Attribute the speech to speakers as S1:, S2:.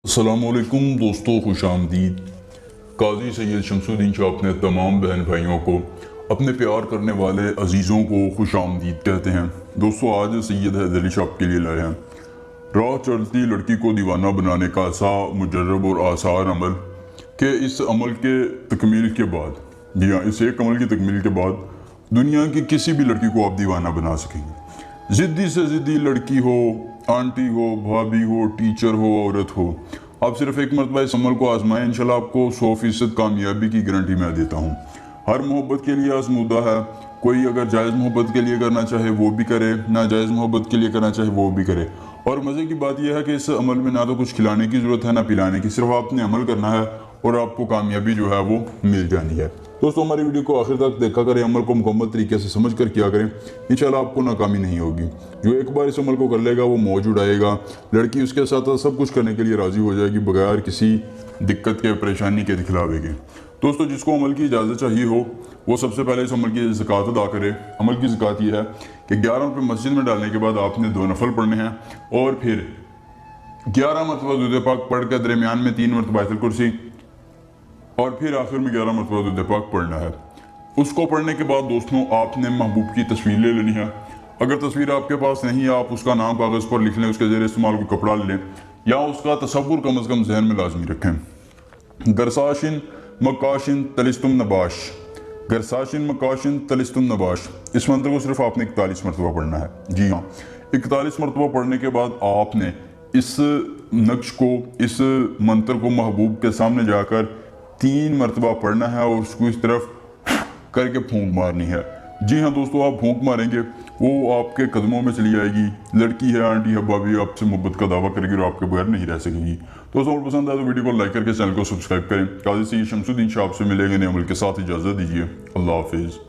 S1: अस्सलामुअलैकुम दोस्तों, खुश आमदीद। काजी सैयद शमसुद्दीन शाह अपने तमाम बहन भाइयों को, अपने प्यार करने वाले अजीज़ों को खुश आमदीद कहते हैं। दोस्तों, आज सैयद हैदर अली शाह आपके लिए लाए हैं राह चलती लड़की को दीवाना बनाने का ऐसा मुजर्रब और आसार अमल कि इस अमल के तकमील के बाद, जी हाँ, इस एक अमल की तकमील के बाद दुनिया की किसी भी लड़की को आप दीवाना बना सकेंगे। ज़िद्दी से ज़िद्दी लड़की हो, आंटी हो, भाभी हो, टीचर हो, औरत हो, आप सिर्फ एक मरतबा इस अमल को आजमाएं, इंशाल्लाह आपको 100% कामयाबी की गारंटी मैं देता हूँ। हर मोहब्बत के लिए आजमूदा है। कोई अगर जायज़ मोहब्बत के लिए करना चाहे वो भी करे, ना जायज़ मोहब्बत के लिए करना चाहे वो भी करे। और मज़े की बात यह है कि इस अमल में ना तो कुछ खिलाने की ज़रूरत है ना पिलाने की, सिर्फ आपने अमल करना है और आपको कामयाबी जो है वो मिल जानी है। दोस्तों, हमारी वीडियो को आखिर तक देखा करें, अमल को मुकम्मल तरीके से समझ कर किया करें, इंशाल्लाह आपको नाकामी नहीं होगी। जो एक बार इस अमल को कर लेगा वो मौज उड़ाएगा, लड़की उसके साथ सब कुछ करने के लिए राज़ी हो जाएगी बगैर किसी दिक्कत के, परेशानी के दिखलावे के। दोस्तों, जिसको अमल की इजाज़त चाहिए हो वो सबसे पहले इस अमल की ज़कात अदा करे। अमल की ज़कात ये है कि 11 रुपये मस्जिद में डालने के बाद आपने 2 नफल पढ़ने हैं और फिर 11 मरतबा दुरूद पाक पढ़ कर दरमियान में 3 मरतबा आयतुल कुर्सी और फिर आखिर में 11 मरतबा दुरूद पाक पढ़ना है। उसको पढ़ने के बाद दोस्तों, आपने महबूब की तस्वीर ले लेनी है। अगर तस्वीर आपके पास नहीं है, आप उसका नाम कागज़ पर लिख लें, उसके ज़रिए इस्तेमाल कोई कपड़ा ले लें या उसका तसव्वुर कम अज़ कम जहन में लाजमी रखें। गरसाशिन मकाशिन तलिस्तुम नबाश, गरसाशिन मकाशिन तलिस्तुम नबाश, इस मंत्र को सिर्फ आपने 41 मरतबा पढ़ना है। जी हाँ, 41 मरतबा पढ़ने के बाद आपने इस नक्श को, इस मंत्र को महबूब के सामने जाकर 3 मरतबा पढ़ना है और उसको इस तरफ करके फूंक मारनी है। जी हाँ दोस्तों, आप फूंक मारेंगे, वो आपके कदमों में चली आएगी। लड़की है, आंटी है, भाभी, आपसे मोहब्बत का दावा करेगी और आपके बगैर नहीं रह सकेगी। दोस्तों, अगर पसंद आए तो वीडियो को लाइक करके चैनल को सब्सक्राइब करें। काजी सैयद शमसुद्दीन शाह आपसे मिलेंगे नए अमल के साथ। इजाज़त दीजिए, अल्लाह हाफिज़।